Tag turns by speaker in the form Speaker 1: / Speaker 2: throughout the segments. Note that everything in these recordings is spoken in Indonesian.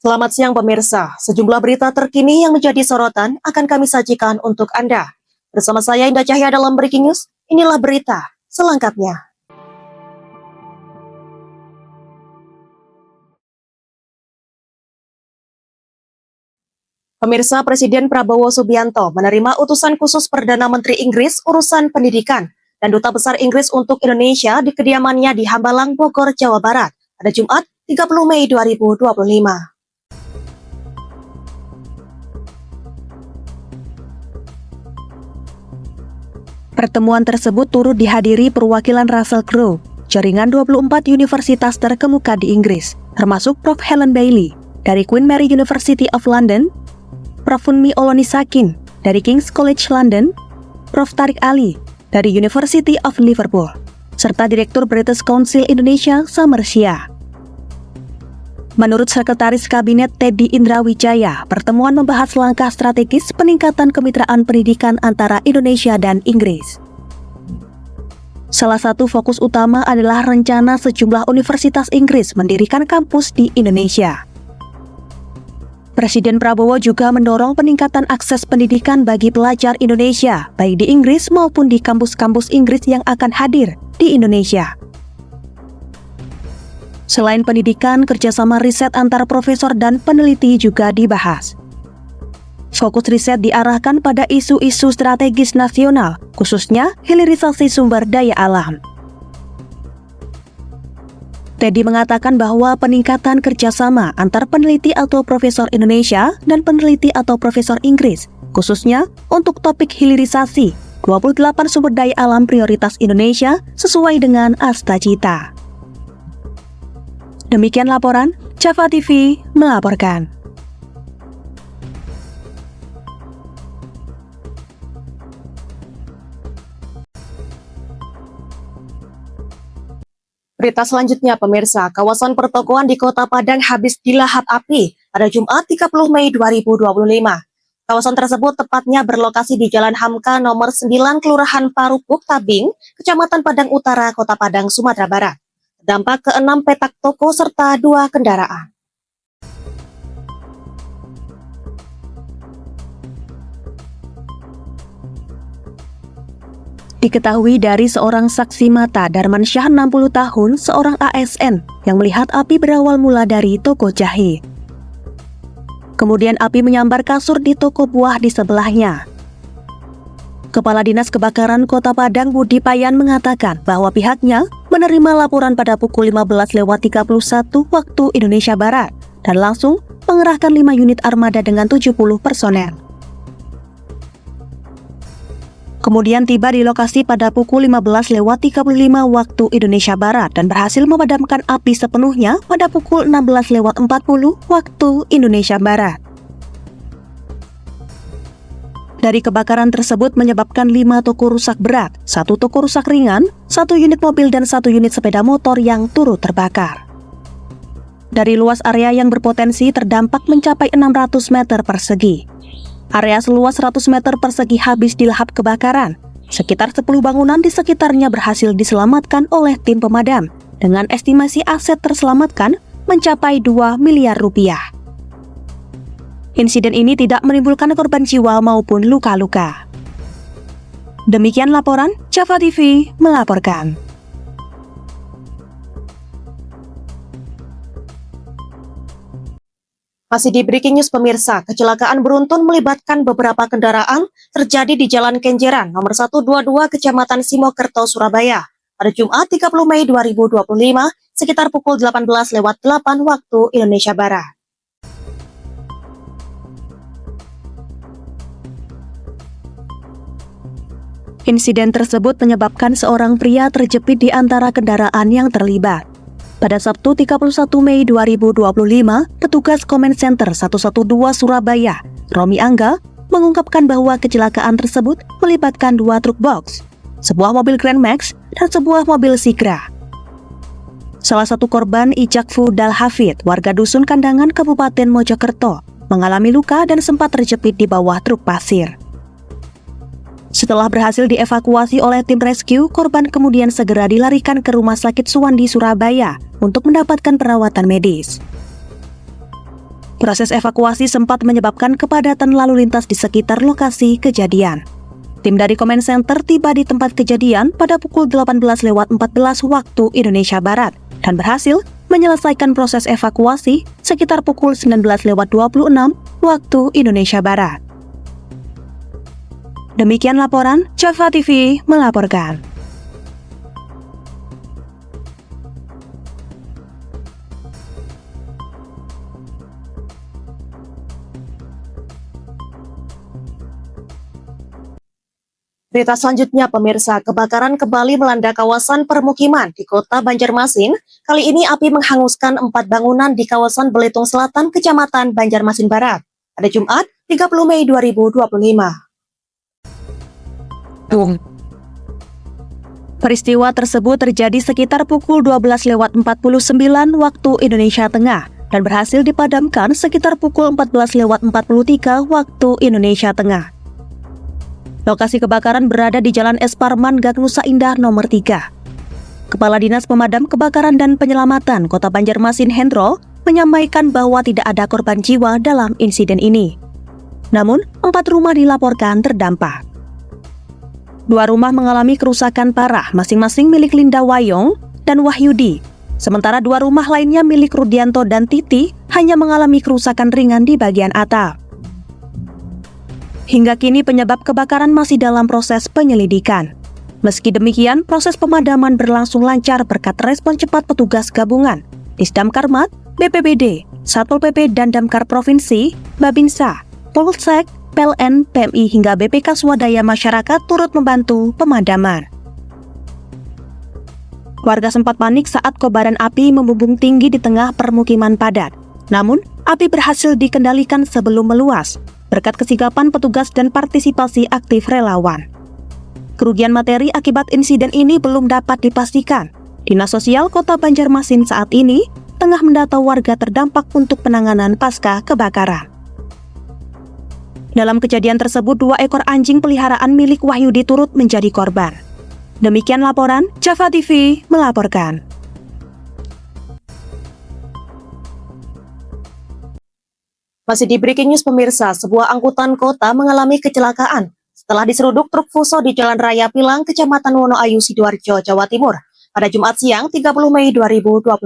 Speaker 1: Selamat siang pemirsa, sejumlah berita terkini yang menjadi sorotan akan kami sajikan untuk Anda. Bersama saya Indah Cahya dalam Breaking News, inilah berita selengkapnya. Pemirsa, Presiden Prabowo Subianto menerima utusan khusus Perdana Menteri Inggris urusan pendidikan dan Duta Besar Inggris untuk Indonesia di kediamannya di Hambalang, Bogor, Jawa Barat pada Jumat 30 Mei 2025.
Speaker 2: Pertemuan tersebut turut dihadiri perwakilan Russell Crowe, jaringan 24 universitas terkemuka di Inggris, termasuk Prof. Helen Bailey dari Queen Mary University of London, Prof. Funmi Olonisakin dari King's College London, Prof. Tariq Ali dari University of Liverpool, serta Direktur British Council Indonesia Samersia. Menurut Sekretaris Kabinet Teddy Indrawijaya, pertemuan membahas langkah strategis peningkatan kemitraan pendidikan antara Indonesia dan Inggris. Salah satu fokus utama adalah rencana sejumlah universitas Inggris mendirikan kampus di Indonesia. Presiden Prabowo juga mendorong peningkatan akses pendidikan bagi pelajar Indonesia, baik di Inggris maupun di kampus-kampus Inggris yang akan hadir di Indonesia. Selain pendidikan, kerjasama riset antar profesor dan peneliti juga dibahas. Fokus riset diarahkan pada isu-isu strategis nasional, khususnya hilirisasi sumber daya alam. Teddy mengatakan bahwa peningkatan kerjasama antar peneliti atau profesor Indonesia dan peneliti atau profesor Inggris, khususnya untuk topik hilirisasi, 28 sumber daya alam prioritas Indonesia sesuai dengan Asta Cita. Demikian laporan, Java TV melaporkan.
Speaker 1: Berita selanjutnya pemirsa, kawasan pertokoan di Kota Padang habis dilahap api pada Jumat 30 Mei 2025. Kawasan tersebut tepatnya berlokasi di Jalan Hamka nomor 9 Kelurahan Parupuk, Tabing, Kecamatan Padang Utara, Kota Padang, Sumatera Barat. Dampak ke-6 petak toko serta 2 kendaraan.
Speaker 2: Diketahui dari seorang saksi mata, Darman Syah 60 tahun, seorang ASN yang melihat api berawal mula dari toko jahe. Kemudian api menyambar kasur di toko buah di sebelahnya. Kepala Dinas Kebakaran Kota Padang Budi Payan mengatakan bahwa pihaknya menerima laporan pada pukul 15.31 waktu Indonesia Barat dan langsung mengerahkan 5 unit armada dengan 70 personel. Kemudian tiba di lokasi pada pukul 15.35 waktu Indonesia Barat dan berhasil memadamkan api sepenuhnya pada pukul 16.40 waktu Indonesia Barat. Dari kebakaran tersebut menyebabkan 5 toko rusak berat, 1 toko rusak ringan, 1 unit mobil dan 1 unit sepeda motor yang turut terbakar. Dari luas area yang berpotensi terdampak mencapai 600 meter persegi. Area seluas 100 meter persegi habis dilahap kebakaran. Sekitar 10 bangunan di sekitarnya berhasil diselamatkan oleh tim pemadam, dengan estimasi aset terselamatkan mencapai 2 miliar rupiah. Insiden ini tidak menimbulkan korban jiwa maupun luka-luka. Demikian laporan, Java TV melaporkan.
Speaker 1: Masih di Breaking News pemirsa, kecelakaan beruntun melibatkan beberapa kendaraan terjadi di Jalan Kenjeran nomor 122 Kecamatan Simokerto, Surabaya pada Jumat 30 Mei 2025 sekitar pukul 18.08 waktu Indonesia Barat.
Speaker 2: Insiden tersebut menyebabkan seorang pria terjepit di antara kendaraan yang terlibat. Pada Sabtu 31 Mei 2025, petugas Comment Center 112 Surabaya, Romi Angga, mengungkapkan bahwa kecelakaan tersebut melibatkan 2 truk box, sebuah mobil Grand Max, dan sebuah mobil Sigra. Salah satu korban, Ijakfu Dal Hafid, warga Dusun Kandangan, Kabupaten Mojokerto, mengalami luka dan sempat terjepit di bawah truk pasir. Setelah berhasil dievakuasi oleh tim rescue, korban kemudian segera dilarikan ke Rumah Sakit Suwandi Surabaya untuk mendapatkan perawatan medis. Proses evakuasi sempat menyebabkan kepadatan lalu lintas di sekitar lokasi kejadian. Tim dari Command Center tiba di tempat kejadian pada pukul 18.14 waktu Indonesia Barat dan berhasil menyelesaikan proses evakuasi sekitar pukul 19.26 waktu Indonesia Barat. Demikian laporan Java TV melaporkan.
Speaker 1: Berita selanjutnya, pemirsa, kebakaran kembali melanda kawasan permukiman di Kota Banjarmasin. Kali ini api menghanguskan 4 bangunan di kawasan Belitung Selatan, Kecamatan Banjarmasin Barat, pada Jumat 30 Mei 2025.
Speaker 2: Peristiwa tersebut terjadi sekitar pukul 12.49 waktu Indonesia Tengah dan berhasil dipadamkan sekitar pukul 14.43 waktu Indonesia Tengah. Lokasi kebakaran berada di Jalan Es Parman, Gang Nusa Indah nomor 3. Kepala Dinas Pemadam Kebakaran dan Penyelamatan Kota Banjarmasin Hendro menyampaikan bahwa tidak ada korban jiwa dalam insiden ini. Namun, 4 rumah dilaporkan terdampak. 2 rumah mengalami kerusakan parah, masing-masing milik Linda Wayong dan Wahyudi. Sementara 2 rumah lainnya milik Rudianto dan Titi hanya mengalami kerusakan ringan di bagian atap. Hingga kini penyebab kebakaran masih dalam proses penyelidikan. Meski demikian, proses pemadaman berlangsung lancar berkat respon cepat petugas gabungan, Disdamkarmat, BPBD, Satpol PP dan Damkar Provinsi, Babinsa, Polsek, PLN, PMI hingga BPK Swadaya Masyarakat turut membantu pemadaman. Warga sempat panik saat kobaran api membumbung tinggi di tengah permukiman padat. Namun, api berhasil dikendalikan sebelum meluas, berkat kesigapan petugas dan partisipasi aktif relawan. Kerugian materi akibat insiden ini belum dapat dipastikan. Dinas Sosial Kota Banjarmasin saat ini tengah mendata warga terdampak untuk penanganan pasca kebakaran. Dalam kejadian tersebut, 2 ekor anjing peliharaan milik Wahyudi turut menjadi korban. Demikian laporan Java TV melaporkan.
Speaker 1: Masih di Breaking News, pemirsa, sebuah angkutan kota mengalami kecelakaan setelah diseruduk truk Fuso di Jalan Raya Pilang, Kecamatan Wonoayu, Sidoarjo, Jawa Timur, pada Jumat siang 30 Mei 2025.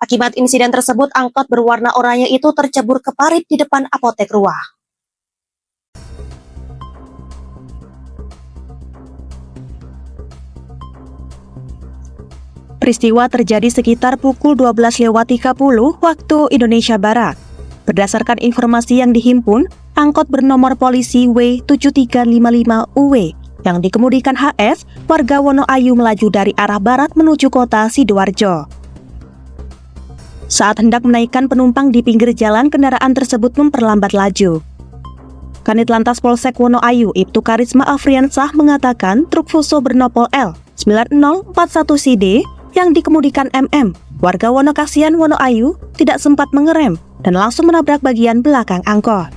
Speaker 1: Akibat insiden tersebut, angkot berwarna oranye itu tercebur ke parit di depan apotek Ruah.
Speaker 2: Peristiwa terjadi sekitar pukul 12.30 waktu Indonesia Barat. Berdasarkan informasi yang dihimpun, angkot bernomor polisi W7355UW yang dikemudikan HS, warga Wonoayu melaju dari arah barat menuju kota Sidoarjo. Saat hendak menaikkan penumpang di pinggir jalan, kendaraan tersebut memperlambat laju. Kanit Lantas Polsek Wonoayu, Ibtu Karisma Afriansah mengatakan truk Fuso bernopol L9041CD yang dikemudikan MM, warga Wonokasian Wonoayu, tidak sempat mengerem dan langsung menabrak bagian belakang angkot.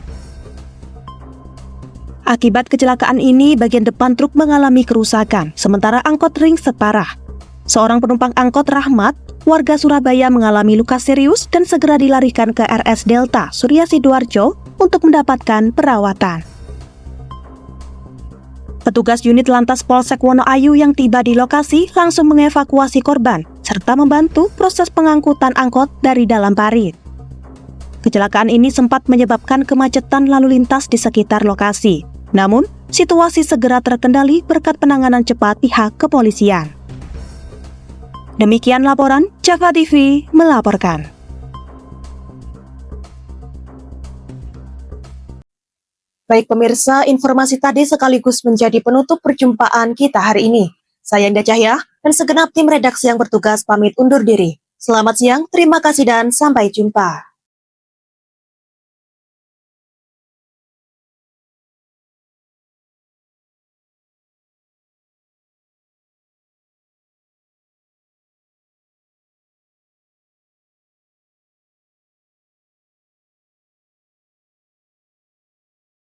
Speaker 2: Akibat kecelakaan ini, bagian depan truk mengalami kerusakan, sementara angkot ringsek parah. Seorang penumpang angkot Rahmat, warga Surabaya, mengalami luka serius dan segera dilarikan ke RS Delta Surya Sidoarjo untuk mendapatkan perawatan. Petugas unit Lantas Polsek Wonoayu yang tiba di lokasi langsung mengevakuasi korban serta membantu proses pengangkutan angkot dari dalam parit. Kecelakaan ini sempat menyebabkan kemacetan lalu lintas di sekitar lokasi. Namun, situasi segera terkendali berkat penanganan cepat pihak kepolisian. Demikian laporan Java TV melaporkan.
Speaker 1: Baik pemirsa, informasi tadi sekaligus menjadi penutup perjumpaan kita hari ini. Saya Indah Cahya dan segenap tim redaksi yang bertugas pamit undur diri. Selamat siang, terima kasih dan sampai jumpa.